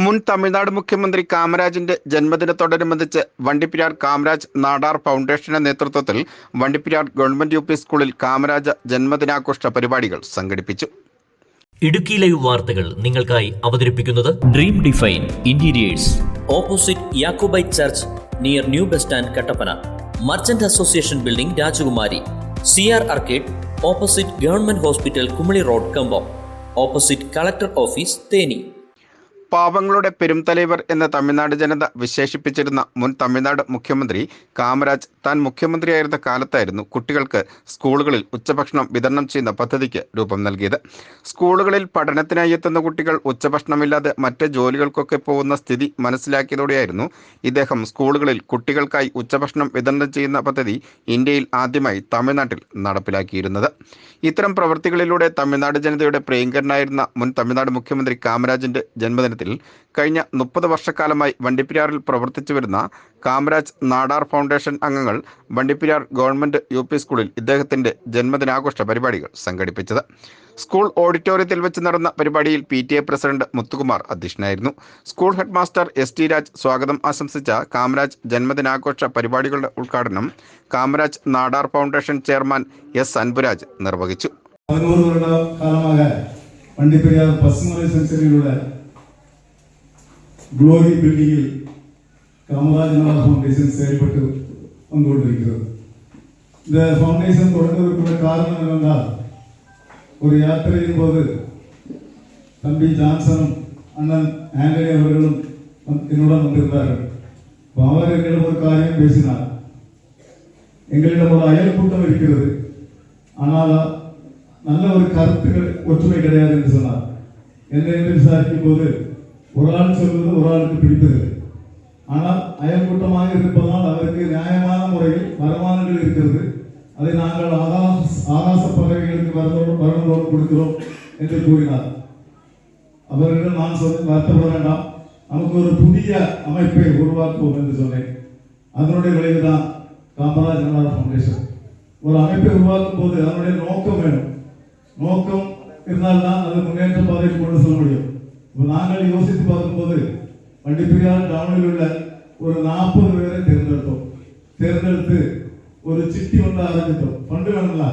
മുൻ തമിഴ്നാട് മുഖ്യമന്ത്രി കാമരാജിന്റെ ജന്മദിനത്തോടനുബന്ധിച്ച് വണ്ടിപ്പെരിയാർ കാമരാജ് നാടാർ ഫൗണ്ടേഷന്റെ നേതൃത്വത്തിൽ വണ്ടിപ്പെരിയാർ ഗവൺമെന്റ് യു.പി. സ്കൂളിൽ കാമരാജ ജന്മദിനാഘോഷ പരിപാടികൾ സംഘടിപ്പിച്ചു. ഇടുക്കി ലൈവ് വാർത്തകൾ നിങ്ങൾക്കായി അവതരിപ്പിക്കുന്നത് dream define interiors, opposite Jacobite church, near new bus stand, Kattappana. Merchant association building, Rajakumari. CR arcade, opposite government hospital, Kumily road, Cumbum. Opposite collector office, Theni. പാവങ്ങളുടെ പെരുംതലൈവർ എന്ന തമിഴ്നാട് ജനത വിശേഷിപ്പിച്ചിരുന്ന മുൻ തമിഴ്നാട് മുഖ്യമന്ത്രി കാമരാജ് താൻ മുഖ്യമന്ത്രിയായിരുന്ന കാലത്തായിരുന്നു കുട്ടികൾക്ക് സ്കൂളുകളിൽ ഉച്ചഭക്ഷണം വിതരണം ചെയ്യുന്ന പദ്ധതിക്ക് രൂപം നൽകിയത്. സ്കൂളുകളിൽ പഠനത്തിനായി എത്തുന്ന കുട്ടികൾ ഉച്ചഭക്ഷണമില്ലാതെ മറ്റ് ജോലികൾക്കൊക്കെ പോകുന്ന സ്ഥിതി മനസ്സിലാക്കിയതോടെയായിരുന്നു ഇദ്ദേഹം സ്കൂളുകളിൽ കുട്ടികൾക്കായി ഉച്ചഭക്ഷണം വിതരണം ചെയ്യുന്ന പദ്ധതി ഇന്ത്യയിൽ ആദ്യമായി തമിഴ്നാട്ടിൽ നടപ്പിലാക്കിയിരുന്നത്. ഇത്തരം പ്രവൃത്തികളിലൂടെ തമിഴ്നാട് ജനതയുടെ പ്രിയങ്കരനായിരുന്ന മുൻ തമിഴ്നാട് മുഖ്യമന്ത്രി കാമരാജിന്റെ ജന്മദിനത്തിൽ കഴിഞ്ഞ 30 വർഷക്കാലമായി വണ്ടിപ്പെരിയാറിൽ പ്രവർത്തിച്ചു വരുന്ന കാമരാജ് നാടാർ ഫൗണ്ടേഷൻ അംഗങ്ങൾ വണ്ടിപ്പെരിയാർ ഗവൺമെന്റ് യു.പി. സ്കൂളിൽ ഇദ്ദേഹത്തിന്റെ ജന്മദിനാഘോഷ പരിപാടികൾ സംഘടിപ്പിച്ചത്. സ്കൂൾ ഓഡിറ്റോറിയത്തിൽ വെച്ച് നടന്ന പരിപാടിയിൽ PTA പ്രസിഡന്റ് മുത്തുകുമാർ അധ്യക്ഷനായിരുന്നു. School head master ST Raj സ്വാഗതം ആശംസിച്ച കാമരാജ് ജന്മദിനാഘോഷ പരിപാടികളുടെ ഉദ്ഘാടനം Kamaraj Nadar foundation chairman S. Anpuraj നിർവഹിച്ചു. ഗ്ലോറി ബിൽഡിങ്ങിൽ കാമരാജ് നാടാർ ഫൗണ്ടേഷൻ செயல்பட்டு வந்துകൊണ്ടിരിക്കുന്നത്. இந்த ஃபவுண்டேஷன் தொடங்குவதற்குள்ள காரணம் என்னவென்றால், ஒரு யாத்திரையின் போது தம்பி ஜான்சனும் அண்ணன் ஆண்டனி அவர்களும் என்னுடன் வந்திருந்தார்கள். அவர் எங்களிடம் ஒரு காரியம் பேசினார். எங்களிடம் ஒரு அயல் கூட்டம் இருக்கிறது, ஆனால் நல்ல ஒரு கருத்துக்கள் ஒற்றுமை கிடையாது என்று சொன்னார். என்னை விசாரிக்கும் போது ஒரு ஆள் சொல்வது ஒரு ஆளுக்கு பிடிப்பதில்லை. ஆனால் அயல்கூட்டமாக இருப்பதால் அவருக்கு நியாயமான முறையில் வருமானங்கள் இருக்கிறது. அதை நாங்கள் ஆகாச பறவைகளுக்கு வருமானத்தோடு கொடுக்கிறோம் என்று கூறினார். அவர்களிடம் நான் வருத்தப்பட வேண்டாம், நமக்கு ஒரு புதிய அமைப்பை உருவாக்குவோம் என்று சொன்னேன். அதனுடைய விளைவுதான் காமராஜ் நாடார் ஃபவுண்டேஷன். ஒரு அமைப்பை உருவாக்கும் போது அதனுடைய நோக்கம் வேணும். நோக்கம் இருந்தால்தான் அது முன்னேற்ற பாதையில் கொண்டு செல்ல முடியும். நாங்கள் யோசித்து பார்க்கும்போது வண்டிப்பெரியார் டவுனில் உள்ள ஒரு 40 பேரை தேர்ந்தெடுத்து ஒரு சிட்டி ஒன்று ஆரம்பித்தோம். ஃபண்டு வேணுங்களா,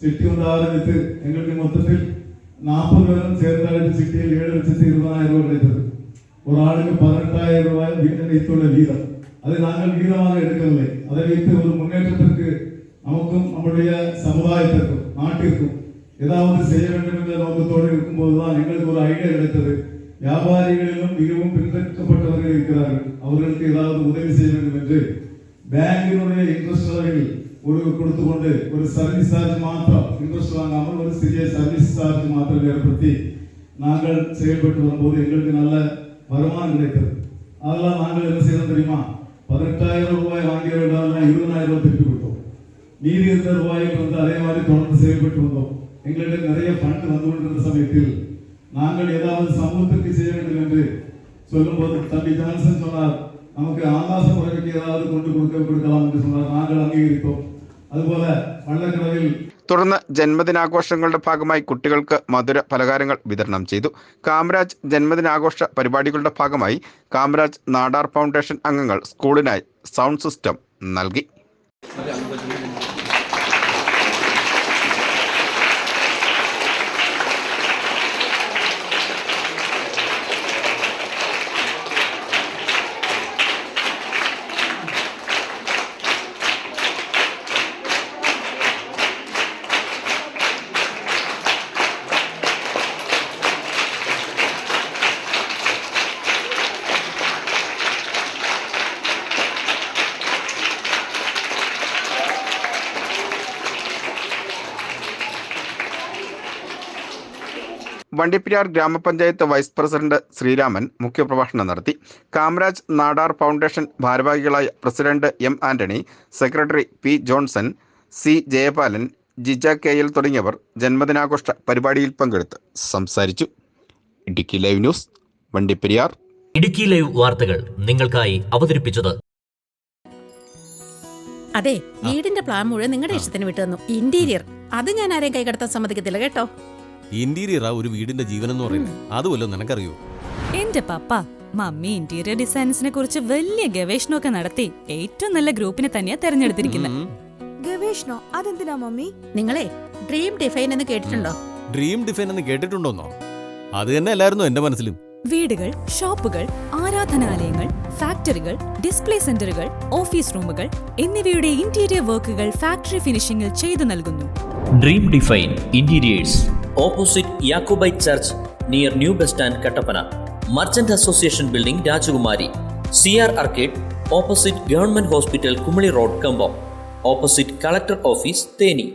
சிட்டி ஒன்று ஆரம்பித்து எங்களுக்கு மொத்தத்தில் 40 பேரும் சேர்ந்த சிட்டியில் 7,20,000 ரூபாய் கிடைத்தது. ஒரு ஆளுக்கு 18,000 ரூபாய் வைத்துள்ள வீதம். அதை நாங்கள் வீதமாக எடுக்கவில்லை. அதை வைத்து ஒரு முன்னேற்றத்திற்கு நமக்கும் நம்முடைய சமுதாயத்திற்கும் நாட்டிற்கும் ஏதாவது செய்ய வேண்டும் என்ற நோக்கத்தோடு இருக்கும்போதுதான் எங்களுக்கு ஒரு ஐடியா கிடைத்தது. வியாபாரிகளிலும் மிகவும் பின்பற்றப்பட்டவர்கள் இருக்கிறார்கள், அவர்களுக்கு ஏதாவது உதவி செய்ய வேண்டும் என்று பேங்கினுடைய இன்ட்ரெஸ்ட் அளவில் ஒரு கொடுத்துக்கொண்டு ஒரு சர்வீஸ் சார்ஜ் மாத்திரம், இன்ட்ரெஸ்ட் வாங்காமல் ஒரு சிறிய சர்வீஸ் சார்ஜ் மாத்திரம் ஏற்படுத்தி நாங்கள் செயல்பட்டு வரும்போது எங்களுக்கு நல்ல வருமானம் கிடைத்தது. அதெல்லாம் நாங்கள் என்ன செய்யணும் தெரியுமா, 18,000 ரூபாய் வாங்கிய வேண்டாம், 20,000 ரூபாய் திருப்பி கொடுத்தோம். மீதி இருந்த ரூபாயில் வந்து அதே மாதிரி தொடர்ந்து செயல்பட்டு வந்தோம். எங்களுக்கு நிறைய ஃபண்ட் வந்து கொண்டிருந்த சமயத்தில் நாங்கள் ஏதாவது சமூகத்திற்கு செய்ய வேண்டும் என்று சொல்லும்போது தம்பி ஜான்சன் சொன்னார், நமக்கு ஆகாச பறவைக்கு ஏதாவது கொண்டு கொடுக்கலாம் என்று சொன்னார். நாங்கள் அங்கீகரித்தோம். അതുപോലെ വള്ളക്കടവിൽ തുടർന്ന് ജന്മദിനാഘോഷങ്ങളുടെ ഭാഗമായി കുട്ടികൾക്ക് മധുര പലഹാരങ്ങൾ വിതരണം ചെയ്തു. കാമരാജ് ജന്മദിനാഘോഷ പരിപാടികളുടെ ഭാഗമായി കാമരാജ് നാടാർ ഫൗണ്ടേഷൻ അംഗങ്ങൾ സ്കൂളിനായി സൗണ്ട് സിസ്റ്റം നൽകി. വണ്ടിപ്പെരിയാർ ഗ്രാമപഞ്ചായത്ത് വൈസ് പ്രസിഡന്റ് ശ്രീരാമൻ മുഖ്യപ്രഭാഷണം നടത്തി. കാമരാജ് നാടാർ ഫൗണ്ടേഷൻ ഭാരവാഹികളായ president M. Antony, secretary P. Johnson, C. Jayapalan, Jija KL തുടങ്ങിയവർ ജന്മദിനാഘോഷ പരിപാടിയിൽ പങ്കെടുത്ത് സംസാരിച്ചു. Idukki live news, Vandiperiyar. Idukki live വാർത്തകൾ നിങ്ങൾക്കായി അവതരിപ്പിച്ചത് അതെ, വീടിന്റെ പ്ലാൻ മുഴുവൻ നിങ്ങളുടെ ഇഷ്ടത്തിന് വിട്ടു തന്നു. ഇന്റീരിയർ അത് ഞാൻ ആരെയും കൈകടത്താൻ സമ്മതിക്കത്തില്ല കേട്ടോ. ഇന്റീരിയറാ ഒരു വീടിന്റെ ജീവൻ എന്ന് പറയുന്നത്. അതുമല്ലോ നിനക്കറിയൂ. എന്റെ പപ്പ മമ്മി ഇന്റീരിയർ ഡിസൈൻസിനെ കുറിച്ച് വലിയ ഗവേഷണമൊക്കെ നടത്തി ഏറ്റവും നല്ല ഗ്രൂപ്പിനെ തന്നെയാ തെരഞ്ഞെടുത്തിരിക്കുന്നത്. ഗവേഷണോ? അതെന്തിനാ മമ്മി? നിങ്ങളെ ഡ്രീം ഡിഫൈൻ എന്ന് കേട്ടിട്ടുണ്ടോ? ഡ്രീം ഡിഫൈൻ എന്ന് കേട്ടിട്ടുണ്ടോന്നോ? അത് തന്നെ അല്ലായിരുന്നു എന്റെ മനസ്സിലും. വീടുകൾ, ഷോപ്പുകൾ, ആരാധനാലയങ്ങൾ, ഫാക്ടറികൾ, ഡിസ്പ്ലേ സെന്ററുകൾ, ഓഫീസ് റൂമുകൾ എന്നിവയുടെ ഇന്റീരിയർ വർക്കുകൾ ഫാക്ടറി ഫിനിഷിംഗിൽ ചെയ്തു നൽകുന്നു. Dream define interiors, opposite Jacobite church, near new bus stand, Kattappana. Merchant association building, Rajakumari. CR arcade, opposite government hospital, Kumily road, Cumbum. Opposite collector office, Theni.